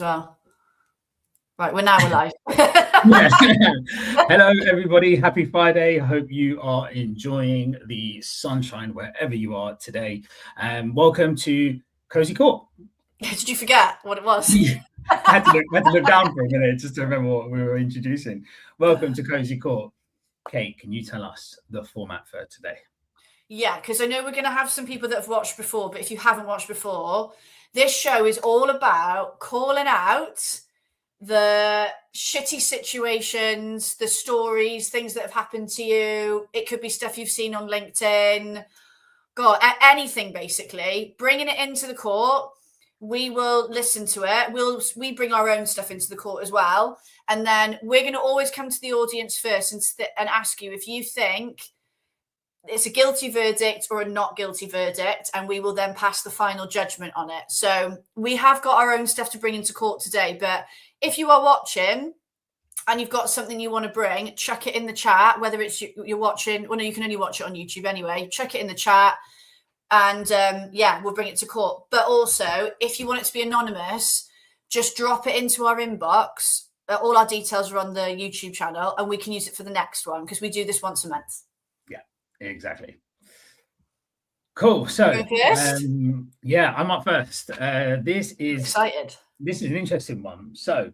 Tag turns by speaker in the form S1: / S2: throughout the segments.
S1: Well, right, we're live.
S2: Hello, everybody. Happy Friday. Hope you are enjoying the sunshine wherever you are today. Welcome to KOSI Kourt.
S1: Did you forget what it was?
S2: I had to look down for a minute just to remember what we were introducing. Welcome to KOSI Kourt. Kate, can you tell us the format for today?
S1: Yeah, because I know we're going to have some people that have watched before, but if you haven't watched before, this show is all about calling out the shitty situations, the stories, things that have happened to you. It could be stuff you've seen on LinkedIn, anything basically. Bringing it into the court. We will listen to it. We bring our own stuff into the court as well. And then we're going to always come to the audience first and ask you if you think it's a guilty verdict or a not guilty verdict, and we will then pass the final judgment on it. So we have got our own stuff to bring into court today, but if you are watching and you've got something you want to bring, chuck it in the chat, whether it's you're watching, well, no, you can only watch it on YouTube anyway. Chuck it in the chat and we'll bring it to court. But also, if you want it to be anonymous, just drop it into our inbox. All our details are on the YouTube channel and we can use it for the next one because we do this once a month.
S2: Yeah, exactly. Cool. So, I'm up first. This is excited. This is an interesting one. So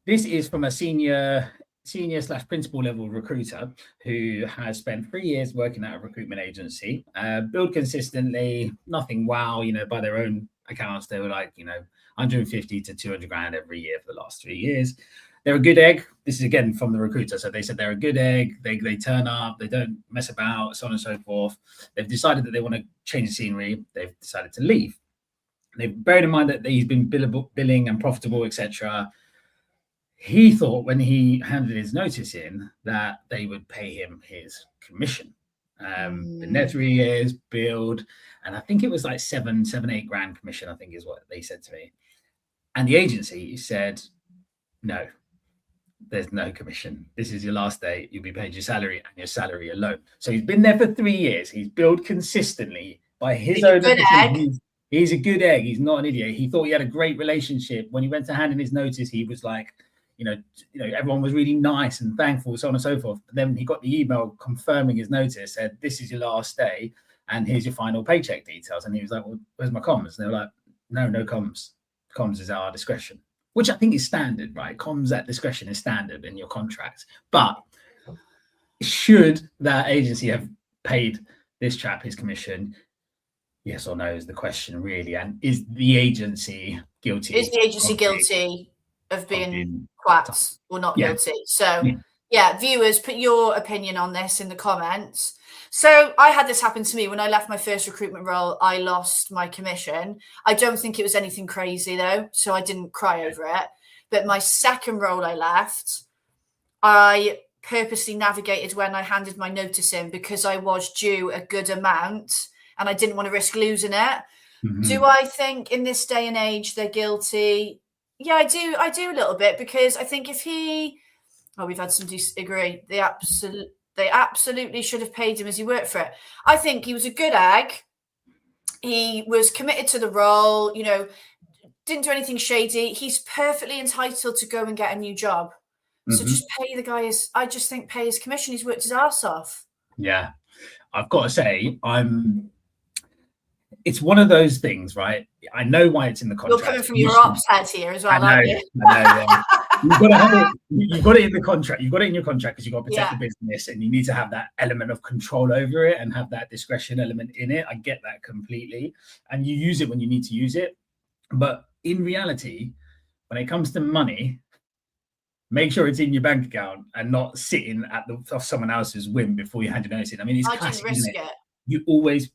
S2: this is from a senior/principal level recruiter who has spent 3 years working at a recruitment agency, billed consistently, nothing wow, by their own accounts. They were like, 150 to 200 grand every year for the last 3 years. They're a good egg. This is again from the recruiter. So they said they're a good egg. They turn up. They don't mess about, so on and so forth. They've decided that they want to change the scenery. They've decided to leave. They've beared in mind that he's been billing and profitable, etc. He thought when he handed his notice in that they would pay him his commission. Been there 3 years, billed, and I think it was like 7-8 grand commission, I think is what they said to me. And the agency said, no, there's no commission. This is your last day. You'll be paid your salary and your salary alone. So he's been there for 3 years. He's billed consistently by his own admission. He's a good egg. He's not an idiot. He thought he had a great relationship. When he went to hand in his notice, he was like, everyone was really nice and thankful, so on and so forth. But then he got the email confirming his notice, said, this is your last day and here's your final paycheck details. And he was like, well, where's my comms? And they were like, no comms. Comms is at our discretion, which I think is standard, right? Comms at discretion is standard in your contract. But should that agency have paid this chap his commission? Yes or no is the question, really. And is the agency guilty?
S1: Is the agency guilty of being twats or not guilty? So, viewers, put your opinion on this in the comments. So I had this happen to me when I left my first recruitment role. I lost my commission. I don't think it was anything crazy, though, so I didn't cry over it. But my second role I left, I purposely navigated when I handed my notice in because I was due a good amount and I didn't want to risk losing it. Mm-hmm. Do I think in this day and age they're guilty? Yeah, I do a little bit, because I think if we've had some disagree. They absolutely should have paid him as he worked for it. I think he was a good egg. He was committed to the role, didn't do anything shady. He's perfectly entitled to go and get a new job. Mm-hmm. So just pay the guy pay his commission. He's worked his ass off.
S2: Yeah. I've got to say, it's one of those things, right? I know why it's in the contract.
S1: You're coming from your ops head here as well, aren't you?
S2: I know, yeah. You've got to have it. You've got it in the contract. You've got it in your contract because you've got to protect the business, and you need to have that element of control over it and have that discretion element in it. I get that completely. And you use it when you need to use it. But in reality, when it comes to money, make sure it's in your bank account and not sitting at off someone else's whim before you hand your notice in. I mean, it's classic, isn't it? You always,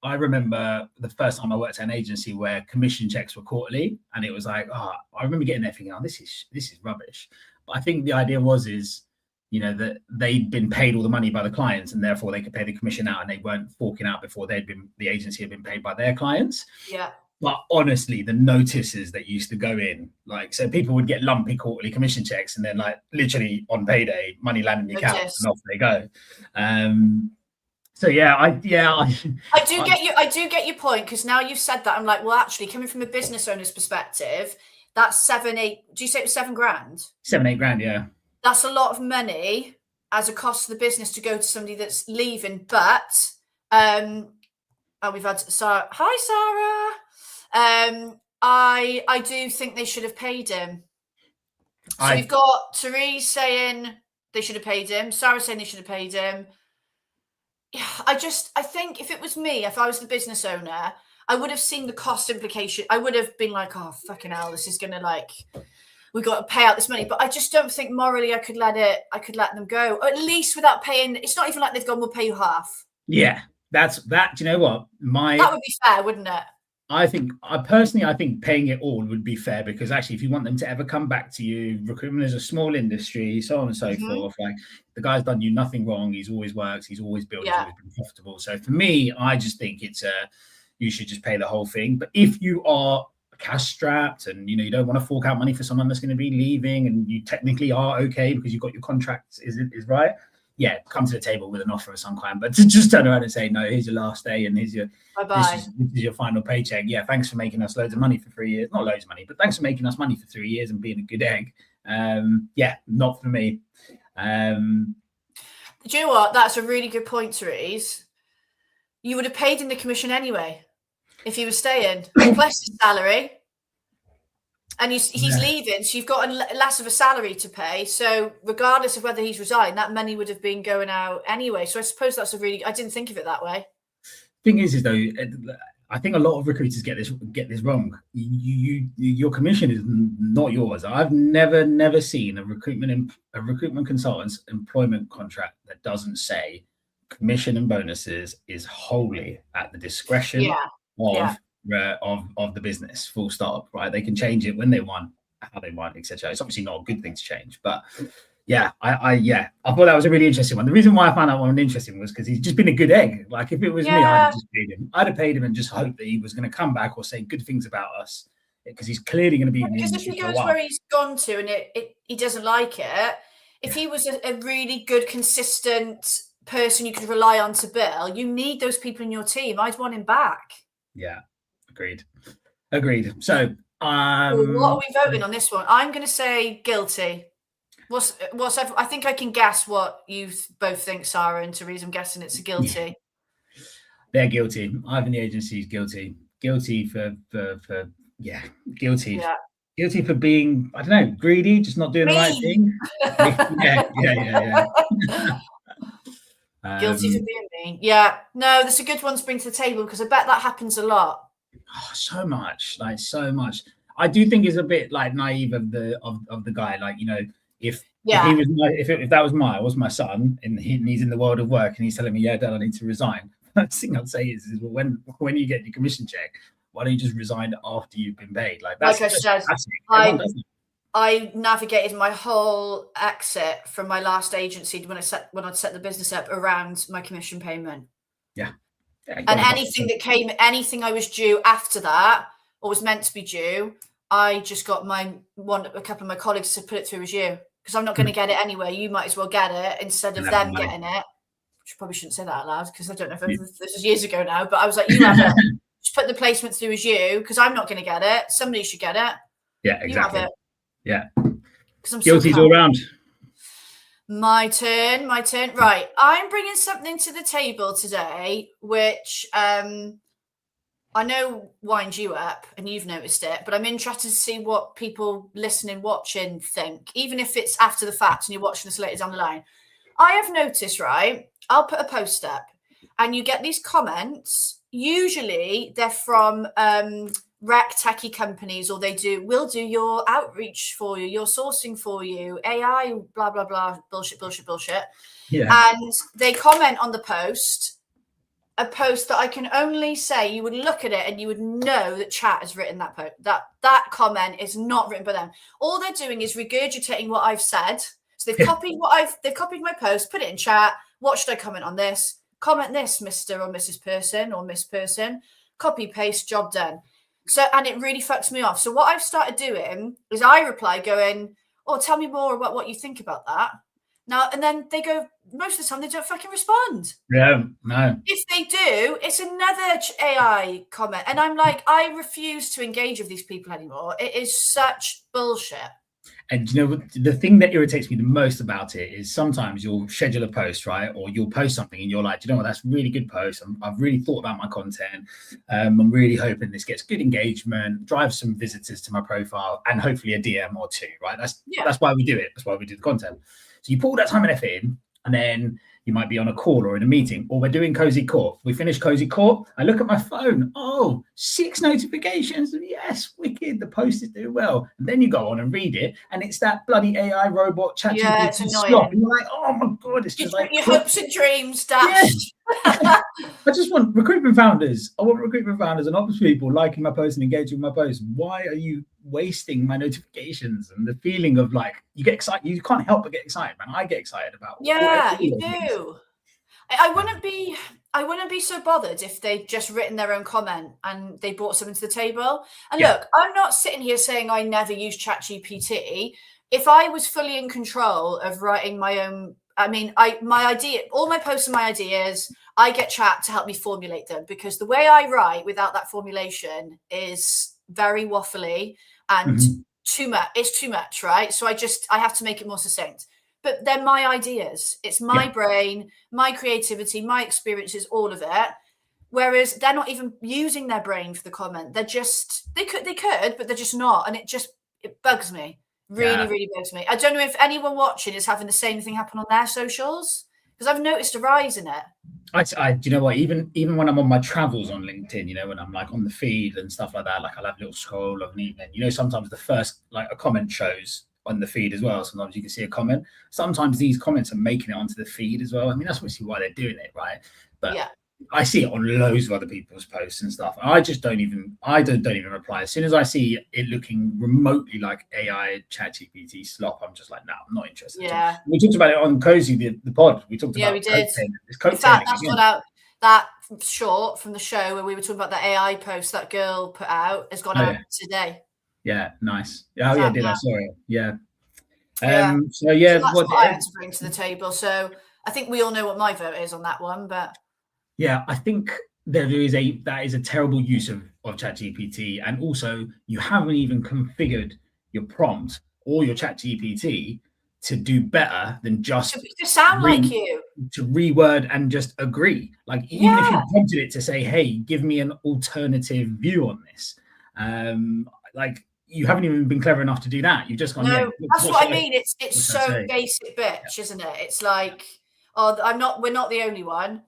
S2: I remember the first time I worked at an agency where commission checks were quarterly, and it was like, I remember getting there thinking, this is rubbish. But I think the idea is, that they'd been paid all the money by the clients, and therefore they could pay the commission out, and they weren't forking out before the agency had been paid by their clients.
S1: Yeah.
S2: But honestly, the notices that used to go in, so people would get lumpy quarterly commission checks, and then literally on payday, money landed in the account and off they go. So yeah,
S1: I do get your point, because now you've said that, I'm like, well, actually, coming from a business owner's perspective, that's 7, 8. Do you say it was 7 grand?
S2: 7, 8 grand, yeah.
S1: That's a lot of money as a cost to the business to go to somebody that's leaving. But we've had Sarah. Hi, Sarah. I do think they should have paid him. So we've got Therese saying they should have paid him. Sarah saying they should have paid him. I think if it was me, if I was the business owner, I would have seen the cost implication. I would have been like, oh, fucking hell, this is going to we got to pay out this money. But I just don't think morally I could let them go, or at least without paying. It's not even like they've gone, we'll pay you half.
S2: Yeah, that's that. Do you know what?
S1: That would be fair, wouldn't it?
S2: I think paying it all would be fair, because actually, if you want them to ever come back to you, recruitment is a small industry, so on and so forth. Like, the guy's done you nothing wrong. He's always worked. He's always built. He's always been profitable. So for me, I just think you should just pay the whole thing. But if you are cash strapped and you don't want to fork out money for someone that's going to be leaving, and you technically are okay because you've got your contract is right, yeah, come to the table with an offer of some kind. But to just turn around and say, no, here's your last day and here's your this is your final paycheck. Yeah, thanks for making us loads of money for 3 years. Not loads of money, but thanks for making us money for 3 years and being a good egg. Yeah, not for me.
S1: Do you know what? That's a really good point, Therese. You would have paid him the commission anyway if he was staying, plus his salary. And he's leaving, so you've got less of a salary to pay. So regardless of whether he's resigned, that money would have been going out anyway. So I suppose that's I didn't think of it that way.
S2: Thing is though, I think a lot of recruiters get this wrong. Your commission is not yours. I've never seen a recruitment consultant's employment contract that doesn't say commission and bonuses is wholly at the discretion of the business, full stop, right? They can change it when they want, how they want, etc. It's obviously not a good thing to change, but yeah, I thought that was a really interesting one. The reason why I found that one interesting was because he's just been a good egg. Like, if it was me, I'd have paid him and just hoped that he was going to come back or say good things about us, because he's clearly going to be in the industry.
S1: Because if he goes where he's gone to and he doesn't like it, if he was a really good, consistent person you could rely on to bill, you need those people in your team. I'd want him back.
S2: Yeah. Agreed. So
S1: what are we voting on this one? I'm going to say guilty. I think I can guess what you both think, Sarah and Therese. I'm guessing it's a guilty.
S2: They're guilty. Ivan, the agency, is guilty. Guilty for guilty. Yeah. Guilty for being, I don't know, greedy, just not doing the right thing. Yeah.
S1: Guilty for being mean. Yeah. No, that's a good one to bring to the table, because I bet that happens a lot.
S2: Oh, so much. I do think it's a bit naive of the guy. If that was my son and he's in the world of work and he's telling me, yeah, Dad, I need to resign. The thing I'd say is well, when you get your commission check, why don't you just resign after you've been paid? That's
S1: like I said, I navigated my whole exit from my last agency when I'd set the business up around my commission payment.
S2: Yeah.
S1: And anything I was due after that, or was meant to be due, I just got a couple of my colleagues to put it through as you, because I'm not going to get it anyway. You might as well get it instead of them getting it. Which I probably shouldn't say that out loud, because I don't know if this is years ago now, but I was like, you have it. Just put the placement through as you, because I'm not going to get it. Somebody should get it.
S2: Yeah, exactly.
S1: You have it.
S2: Yeah.
S1: Because I'm
S2: guilty's all round.
S1: My turn. Right. I'm bringing something to the table today, which I know winds you up and you've noticed it, but I'm interested to see what people listening, watching think, even if it's after the fact and you're watching this later down the line. I have noticed, right, I'll put a post up and you get these comments. Usually they're from techie companies, or will do your outreach for you, your sourcing for you, AI, blah, blah, blah, bullshit. Yeah. And they comment on the post, a post that I can only say you would look at it and you would know that chat has written that post. That comment is not written by them. All they're doing is regurgitating what I've said. So they've copied they've copied my post, put it in chat. What should I comment on this? Comment this, Mr. or Mrs. Person or Miss Person. Copy, paste, job done. So, and it really fucks me off. So what I've started doing is I reply going, oh, tell me more about what you think about that. Now, and then they go, most of the time they don't fucking respond.
S2: Yeah, no.
S1: If they do, it's another AI comment. And I'm like, I refuse to engage with these people anymore. It is such bullshit.
S2: And you know, the thing that irritates me the most about it is sometimes you'll schedule a post, right? Or you'll post something and you're like, you know what, that's a really good post. I've really thought about my content. I'm really hoping this gets good engagement, drives some visitors to my profile, and hopefully a DM or two, right? That's why we do it. That's why we do the content. So you put all that time and effort in, and then you might be on a call or in a meeting, or we're doing KOSI Kourt. We finish KOSI Kourt. I look at my phone. Oh, 6 notifications. Yes, wicked. The post is doing well. And then you go on and read it, and it's that bloody AI robot chat.
S1: Yeah, it's annoying.
S2: Slop. And you're like, oh my God, it's just like
S1: your hopes and dreams dashed.
S2: Yeah. I just want recruitment founders. I want recruitment founders and ops people liking my post and engaging with my post. Why are you wasting my notifications? And the feeling of like, you get excited. You can't help but get excited, man. I get excited about.
S1: Yeah, you do. I wouldn't be so bothered if they'd just written their own comment and they brought something to the table. And look, I'm not sitting here saying I never use ChatGPT. If I was fully in control of writing my own, my idea, all my posts and my ideas, I get chat to help me formulate them, because the way I write without that formulation is very waffly and too much. It's too much, right? So I have to make it more succinct. But they're my ideas. It's my brain, my creativity, my experiences, all of it. Whereas they're not even using their brain for the comment. They're just, they could, but they're just not. And it bugs me. Really bugs me. I don't know if anyone watching is having the same thing happen on their socials, because I've noticed a rise in it.
S2: Do you know what? Even when I'm on my travels on LinkedIn, you know, when I'm like on the feed and stuff like that, like I'll have a little scroll of an evening. You know, sometimes the first, like a comment shows on the feed as well. Sometimes you can see a comment. Sometimes these comments are making it onto the feed as well. I mean, that's obviously why they're doing it, right? But I see it on loads of other people's posts and stuff. I just don't even reply. As soon as I see it looking remotely like AI ChatGPT slop, I'm just like, no, I'm not interested.
S1: Yeah.
S2: We talked about it on KOSI, the pod. We talked about
S1: we did.
S2: In fact,
S1: that's gone out. That short from the show where we were talking about the AI post that girl put out has gone out today.
S2: Yeah, nice. Oh, yeah, did I? Sorry. Yeah. So
S1: that's what I had to bring to the table. So I think we all know what my vote is on that one, but
S2: yeah, I think that is a terrible use of ChatGPT, and also you haven't even configured your prompt or your ChatGPT to do better than just
S1: to sound like you,
S2: to reword and just agree. Like even if you prompted it to say, "Hey, give me an alternative view on this," like you haven't even been clever enough to do that. You've just gone.
S1: No, that's what I mean. It's so basic, bitch, isn't it? It's like, we're not the only one.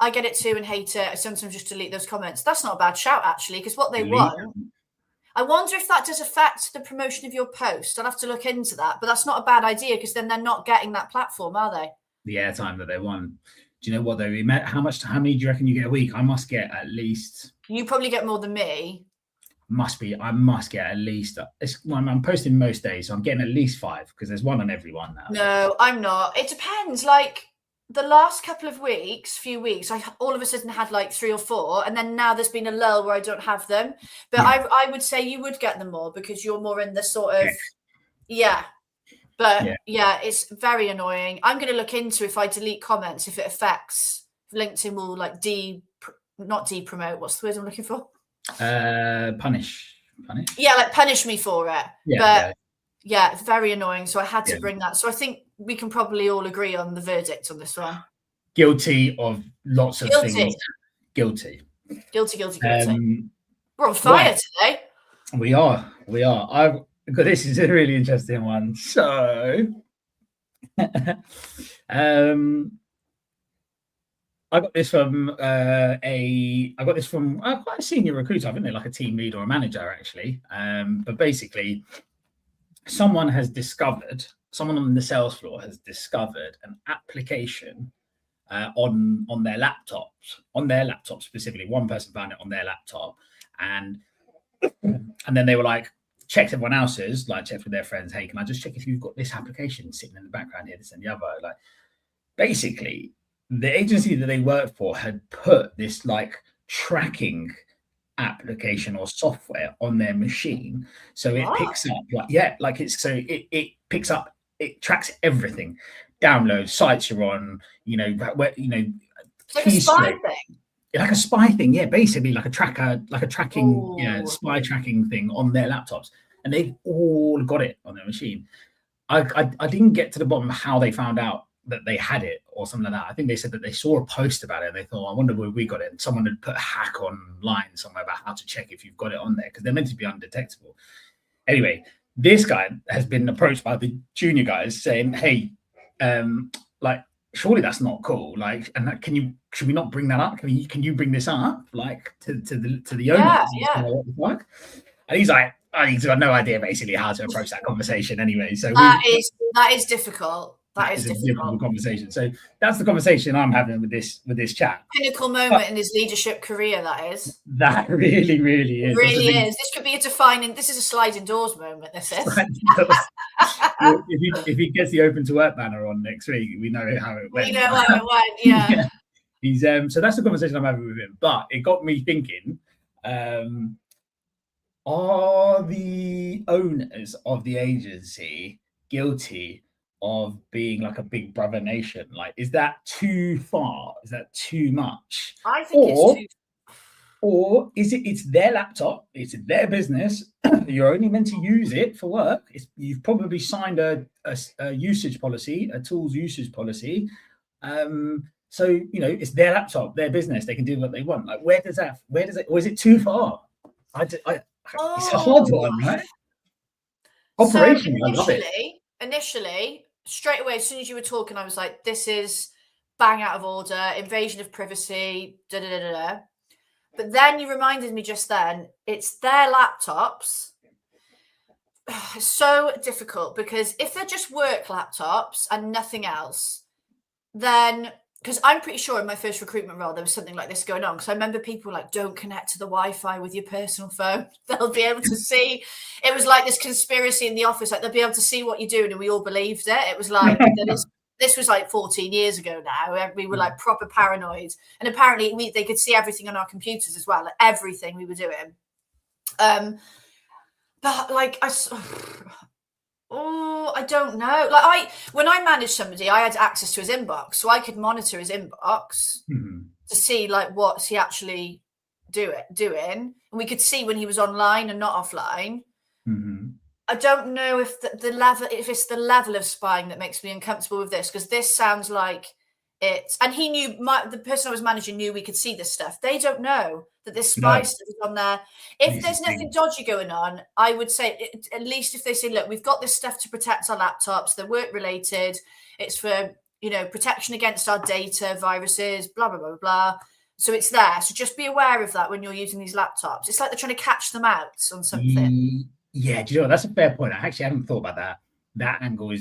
S1: I get it too and hate it. I sometimes just delete those comments. That's not a bad shout, actually, because what they want. I wonder if that does affect the promotion of your post. I'll have to look into that, but that's not a bad idea, because then they're not getting that platform, are they?
S2: The airtime that they want. Do you know what though? How many do you reckon you get a week? I must get at least.
S1: You probably get more than me.
S2: I must get at least. I'm posting most days, so I'm getting at least 5, because there's one on every one now.
S1: No, I'm not. It depends. Like the last few weeks, I all of a sudden had like 3 or 4, and then now there's been a lull where I don't have them. But I would say you would get them more, because you're more in the sort of But it's very annoying. I'm going to look into if I delete comments, if it affects. LinkedIn will like not depromote. What's the word I'm looking for?
S2: Punish.
S1: Yeah, like punish me for it. Yeah, it's very annoying. So I had to bring that. So I think we can probably all agree on the verdict on this one.
S2: Guilty of lots of things. Guilty.
S1: We're on fire today.
S2: We are. This is a really interesting one. So I got this from quite a senior recruiter. I think they're like a team lead or a manager, actually. But basically, someone on the sales floor has discovered an application on their laptops specifically. One person found it on their laptop, and then they were like, checked everyone else's, like checked with their friends. Hey, can I just check if you've got this application sitting in the background here, this and the other? Like, basically, the agency that they worked for had put this like tracking application or software on their machine, so it picks up it tracks everything. downloads, sites you're on, you know, where, you know,
S1: it's like a spy thing.
S2: Like a spy thing, yeah, basically like a tracker, like a tracking,
S1: Ooh.
S2: spy tracking thing on their laptops, and they've all got it on their machine. I didn't get to the bottom of how they found out that they had it or something like that. I think they said that they saw a post about it and they thought, I wonder where we got it. And someone had put a hack online somewhere about how to check if you've got it on there, because they're meant to be undetectable. Anyway, this guy has been approached by the junior guys saying, hey, like, surely that's not cool. Like, and that, should we not bring that up? Can you bring this up, like, to the owner?
S1: Yeah.
S2: What the fuck? And he's like, he's got no idea basically how to approach that conversation anyway. So
S1: that is difficult. That is
S2: a difficult conversation. So that's the conversation I'm having with this chat.
S1: Pinnacle moment in his leadership career, that is.
S2: That really is.
S1: It really is. This could be a defining, this is a sliding doors moment, this is.
S2: If he gets the open to work banner on next week, we know how it went.
S1: We know how it went, yeah.
S2: He's so that's the conversation I'm having with him. But it got me thinking, are the owners of the agency guilty of being like a big brother nation? Like, is that too far? Is that too much?
S1: I think it's too.
S2: Or is it's their laptop, it's their business, you're only meant to use it for work. You've probably signed a usage policy, a tools usage policy. So, you know, it's their laptop, their business, they can do what they want. Like, where does it, or is it too far? It's a hard one, right? Operationally, I love it.
S1: Initially, straight away, as soon as you were talking, I was like, this is bang out of order, invasion of privacy, da-da-da-da-da. But then you reminded me just then, it's their laptops. It's so difficult, because if they're just work laptops and nothing else, then, because I'm pretty sure in my first recruitment role, there was something like this going on. Because I remember people like, don't connect to the Wi-Fi with your personal phone. They'll be able to see. It was like this conspiracy in the office. Like, they'll be able to see what you're doing. And we all believed it. It was like, this was like 14 years ago now. We were like proper paranoid. And apparently they could see everything on our computers as well. Like, everything we were doing. But like, I don't know. Like, when I managed somebody, I had access to his inbox, so I could monitor his inbox to see like what's he actually doing, and we could see when he was online and not offline. I don't know if it's the level of spying that makes me uncomfortable with this, because this sounds like it. And he knew, the person I was managing knew we could see this stuff. They don't know that this spy stuff is on there. If there's nothing dodgy going on, I would say, at least if they say, look, we've got this stuff to protect our laptops, they're work related, it's for, you know, protection against our data, viruses, blah, blah, blah, blah. So it's there. So just be aware of that when you're using these laptops. It's like they're trying to catch them out on something.
S2: Yeah, do you know what? That's a fair point. I actually haven't thought about that. That angle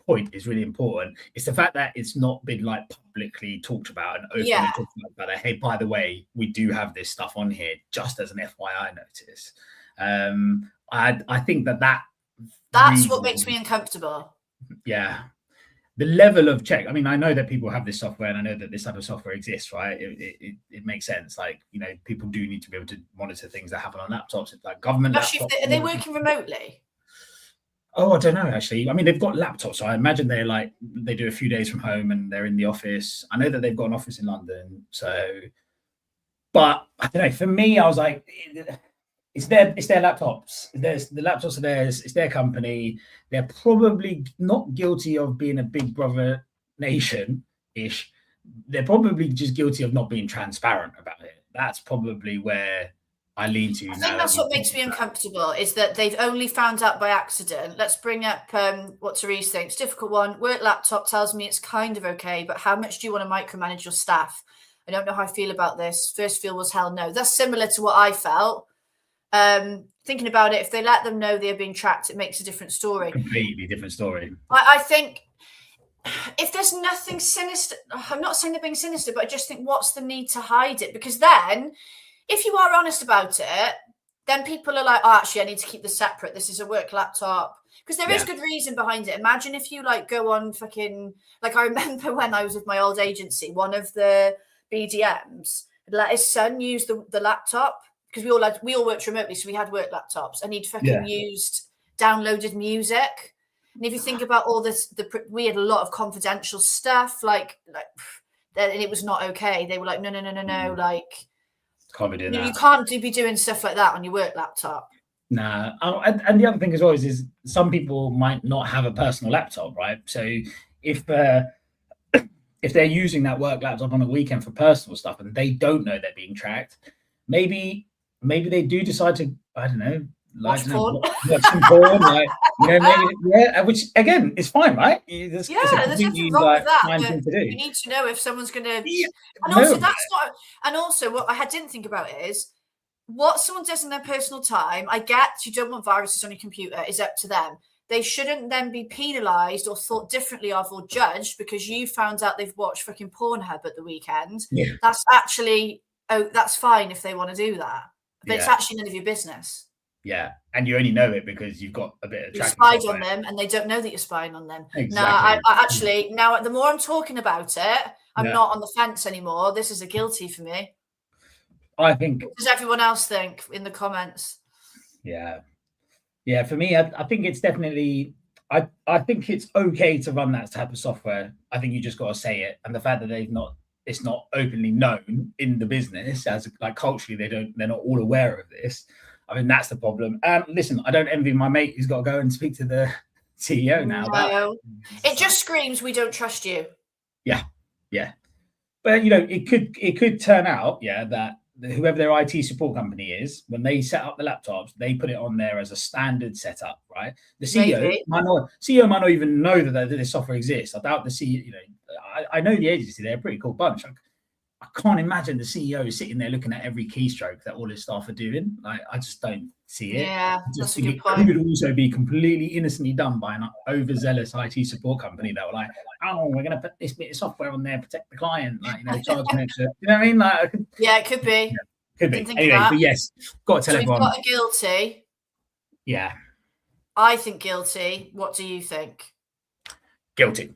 S2: point is really important. It's the fact that it's not been like publicly talked about and openly talked about that. Hey, by the way, we do have this stuff on here, just as an FYI notice. I think that's
S1: what makes me uncomfortable.
S2: Yeah. The level of check. I mean, I know that people have this software, and I know that this type of software exists, right? It makes sense. Like, you know, people do need to be able to monitor things that happen on laptops, like government laptops.
S1: Are they working remotely?
S2: Oh, I don't know, actually. I mean, they've got laptops, so I imagine they do a few days from home and they're in the office. I know that they've got an office in London, so. But I don't know. For me, I was like, it's their laptops. The laptops are theirs. It's their company. They're probably not guilty of being a big brother nation-ish. They're probably just guilty of not being transparent about it. That's probably where I lean to.
S1: I think that's what makes me uncomfortable, is that they've only found out by accident. Let's bring up what Therese thinks. Difficult one. Work laptop tells me it's kind of okay, but how much do you want to micromanage your staff? I don't know how I feel about this. First feel was hell no. That's similar to what I felt. Thinking about it, if they let them know they're being tracked, it makes a different story.
S2: Completely different story.
S1: I think if there's nothing sinister, I'm not saying they're being sinister, but I just think, what's the need to hide it? Because then, if you are honest about it, then people are like, oh, actually, I need to keep this separate. This is a work laptop. Because there is good reason behind it. Imagine if you like go on fucking, like, I remember when I was with my old agency, one of the BDMs let his son use the laptop, because we all worked remotely, so we had work laptops, and he'd fucking downloaded music. And if you think about all this, we had a lot of confidential stuff, and it was not okay. They were like, no, like, you can't be doing stuff like that on your work laptop.
S2: Nah. And the other thing as well is some people might not have a personal laptop, right? So if they're using that work laptop on a weekend for personal stuff and they don't know they're being tracked, maybe they do decide to, I don't know,
S1: watch porn,
S2: like, which again is fine, right?
S1: There's nothing wrong with that. But you need to know if someone's going to. Yeah, and also, what I didn't think about is what someone does in their personal time. I get you don't want viruses on your computer, is up to them. They shouldn't then be penalised or thought differently of or judged because you found out they've watched fucking Pornhub at the weekend.
S2: Yeah.
S1: That's actually, that's fine if they want to do that. But it's actually none of your business.
S2: Yeah. And you only know it because you've got a bit of tracking.
S1: You spied on them and they don't know that you're spying on them.
S2: Exactly.
S1: Now, I actually, the more I'm talking about it, I'm not on the fence anymore. This is a guilty for me.
S2: I think.
S1: What does everyone else think in the comments?
S2: Yeah. Yeah, for me, I think it's definitely, I think it's okay to run that type of software. I think you just got to say it. And the fact that it's not openly known in the business as like culturally, they're not all aware of this. I mean, that's the problem. Listen, I don't envy my mate who's got to go and speak to the CEO now.
S1: No. It just screams, we don't trust you.
S2: Yeah. Yeah. But, it could turn out, that whoever their IT support company is, when they set up the laptops, they put it on there as a standard setup, right? The CEO might not even know that this software exists. I doubt the CEO, I know the agency, they're a pretty cool bunch. I can't imagine the CEO is sitting there looking at every keystroke that all his staff are doing. Like, I just don't see it.
S1: Yeah, that's a good point.
S2: It could also be completely innocently done by an overzealous IT support company that were like, oh, we're going to put this bit of software on there, protect the client, charge an extra. You know what I mean? Like,
S1: yeah, it could be.
S2: Yeah, could be. Anyway, but yes, got to tell everyone.
S1: We've got a guilty.
S2: Yeah.
S1: I think guilty. What do you think?
S2: Guilty.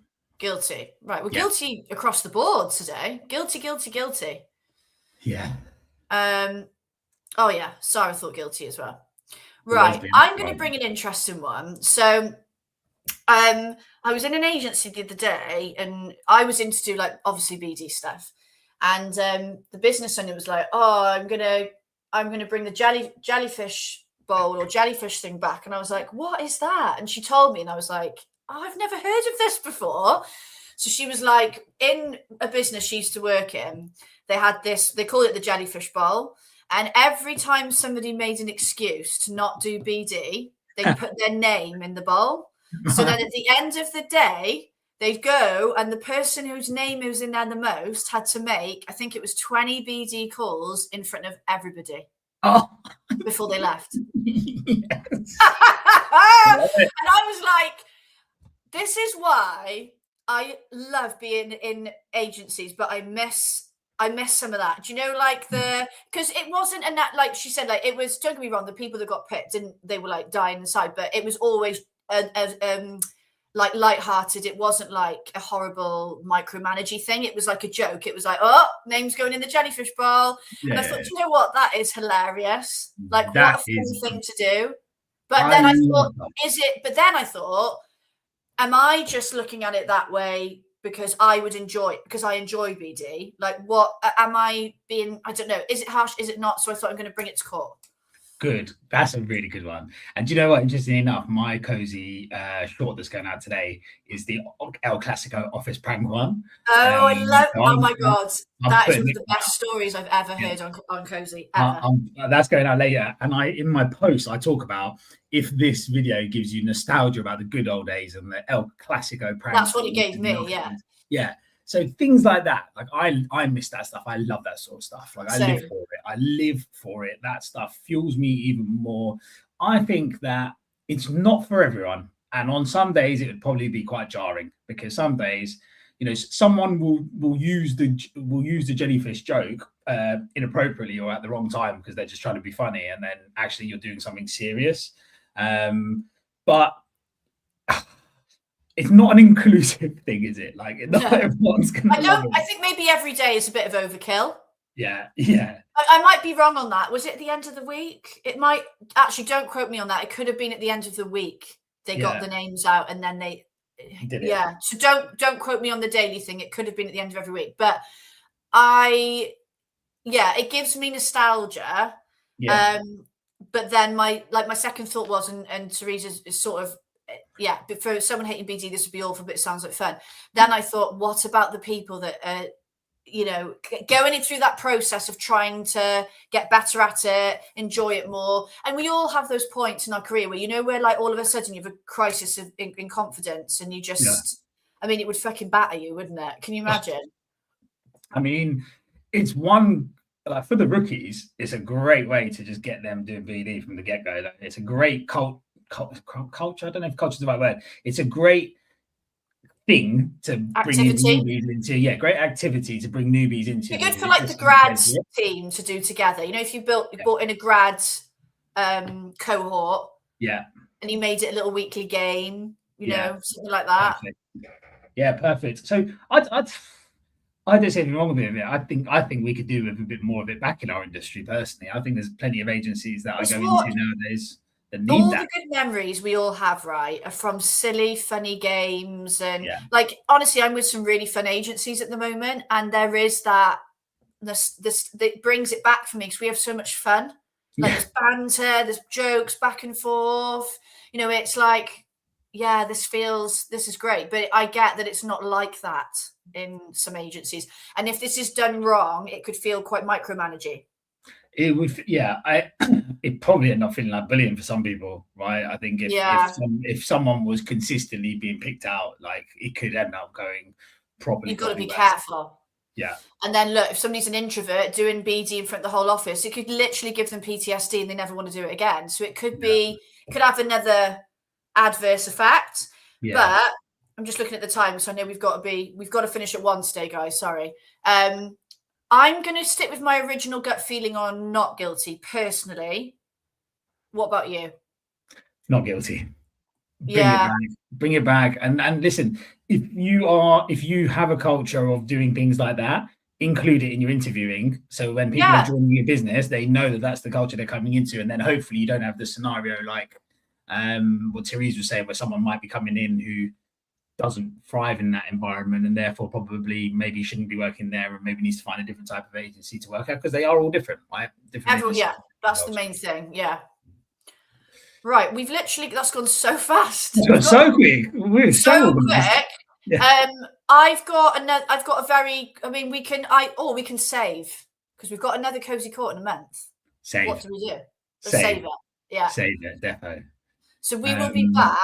S1: Right, we're guilty across the board today. Guilty.
S2: Yeah.
S1: Oh yeah, Sarah thought guilty as well. Right, I'm going to bring an interesting one. So I was in an agency the other day and I was in to do obviously BD stuff. And the business owner was like, oh, I'm gonna bring the jellyfish bowl or jellyfish thing back. And I was like, what is that? And she told me and I was like, oh, I've never heard of this before. So she was like, in a business she used to work in, they had this, they call it the jellyfish bowl. And every time somebody made an excuse to not do BD, they put their name in the bowl. So then at the end of the day, they'd go and the person whose name was in there the most had to make, I think it was 20 BD calls in front of everybody before they left.
S2: Yes.
S1: And I was like, this is why I love being in agencies, but I miss some of that. Do you know, because it wasn't, and that, like she said, it was, don't get me wrong, the people that got picked, they were dying inside, but it was always lighthearted. It wasn't like a horrible micromanaging thing. It was like a joke. It was like, oh, name's going in the jellyfish bowl. Yeah. And I thought, you know what, that is hilarious. What a funny thing to do. But then I thought, but then I thought, am I just looking at it that way because I enjoy BD? What am I being? I don't know. Is it harsh? Is it not? So I thought I'm going to bring it to court.
S2: Good. That's a really good one. And do you know what? Interestingly enough, my KOSI short that's going out today is the El Clasico office prank one.
S1: Oh, I love. Oh my god, that is one of the best stories I've ever heard on KOSI.
S2: That's going out later. And in my post, I talk about if this video gives you nostalgia about the good old days and the El Clasico prank.
S1: That's what it gave me. Yeah.
S2: Yeah. So things like that, I miss that stuff. I love that sort of stuff. I live for it. That stuff fuels me even more. I think that it's not for everyone. And on some days it would probably be quite jarring because some days, someone will use the jellyfish joke inappropriately or at the wrong time because they're just trying to be funny. And then actually you're doing something serious. But it's not an inclusive thing, is it? Not everyone's gonna love it.
S1: I think maybe every day is a bit of overkill.
S2: Yeah.
S1: I might be wrong on that. Was it at the end of the week? It might actually. Don't quote me on that. It could have been at the end of the week they got the names out, and then they
S2: Did it.
S1: yeah. So don't quote me on the daily thing. It could have been at the end of every week, but it gives me nostalgia.
S2: Yeah.
S1: But then my second thought was, and Teresa's is sort of, but for someone hating BD, this would be awful, but it sounds like fun. Then I thought, what about the people that are, going through that process of trying to get better at it, enjoy it more? And we all have those points in our career where, where like all of a sudden you have a crisis in confidence, and you just, I mean, it would fucking batter you, wouldn't it? Can you imagine?
S2: I mean, it's one, like, for the rookies, it's a great way to just get them doing BD from the get-go. Like, it's a great culture. I don't know if culture is the right word. It's a great thing to bring in newbies into. Great activity to bring newbies into.
S1: It's good for like the grad team to do together. If you brought in a grad cohort, and you made it a little weekly game, something like that.
S2: Perfect. Yeah, perfect. So I don't see anything wrong with it. I think we could do with a bit more of it back in our industry. Personally, I think there's plenty of agencies that I go into nowadays that need
S1: all
S2: that.
S1: The good memories we all have, right, are from silly, funny games, and like, honestly, I'm with some really fun agencies at the moment, and there is that that brings it back for me, because we have so much fun. Like, there's banter, there's jokes back and forth. It's like, this is great, but I get that it's not like that in some agencies, and if this is done wrong, it could feel quite micromanaging.
S2: It would, it probably end up feeling like bullying for some people, right? I think if someone was consistently being picked out, like, it could end up going properly.
S1: You've got to be careful.
S2: Yeah.
S1: And then look, if somebody's an introvert doing BD in front of the whole office, it could literally give them PTSD and they never want to do it again. So it could could have another adverse effect. But I'm just looking at the time, so I know we've got to finish at 1 today, guys. Sorry. I'm going to stick with my original gut feeling on not guilty, personally. What about you?
S2: Not guilty. Bring it back. And listen, if you have a culture of doing things like that, include it in your interviewing. So when people are joining your business, they know that that's the culture they're coming into. And then hopefully you don't have the scenario like what Therese was saying, where someone might be coming in who doesn't thrive in that environment, and therefore probably maybe shouldn't be working there, and maybe needs to find a different type of agency to work at, because they are all different, right?
S1: That's the main thing. Right, that's gone so fast.
S2: It's gone so quick. We're so
S1: quick. I've got a very, I mean, we can save, because we've got another KOSI Kourt in a month.
S2: Save.
S1: What do we do?
S2: Save
S1: it. Yeah.
S2: Save it, definitely.
S1: So we will be back.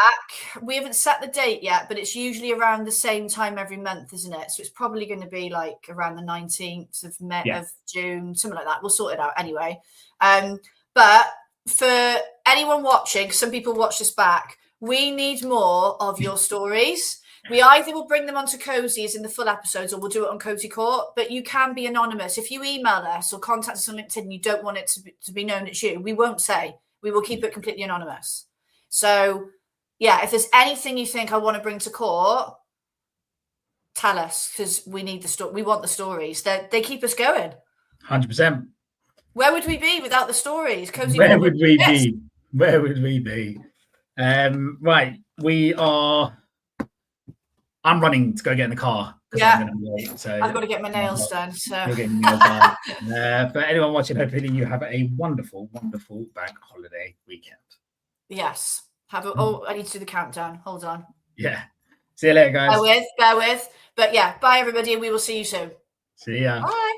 S1: We haven't set the date yet, but it's usually around the same time every month, isn't it? So it's probably going to be like around the 19th of of June, something like that. We'll sort it out anyway. But for anyone watching, some people watch this back, we need more of your stories. We either will bring them onto KOSI as in the full episodes, or we'll do it on KOSI Kourt. But you can be anonymous. If you email us or contact us on LinkedIn and you don't want it to be known it's you, we won't say. We will keep it completely anonymous. So, if there's anything you think I want to bring to court, tell us, because we need the story. We want the stories. They keep us going.
S2: 100%.
S1: Where would we be without the stories? KOSI
S2: Where would we be? Where would we be? Right, we are. I'm running to go get in the car. I'm gonna be late, so
S1: I've got to get my nails done. So
S2: you're getting nails done. For anyone watching, hopefully you have a wonderful, wonderful bank holiday weekend.
S1: Yes. I need to do the countdown. Hold on.
S2: Yeah. See you later, guys.
S1: Bear with. But bye everybody, and we will see you soon.
S2: See ya.
S1: Bye.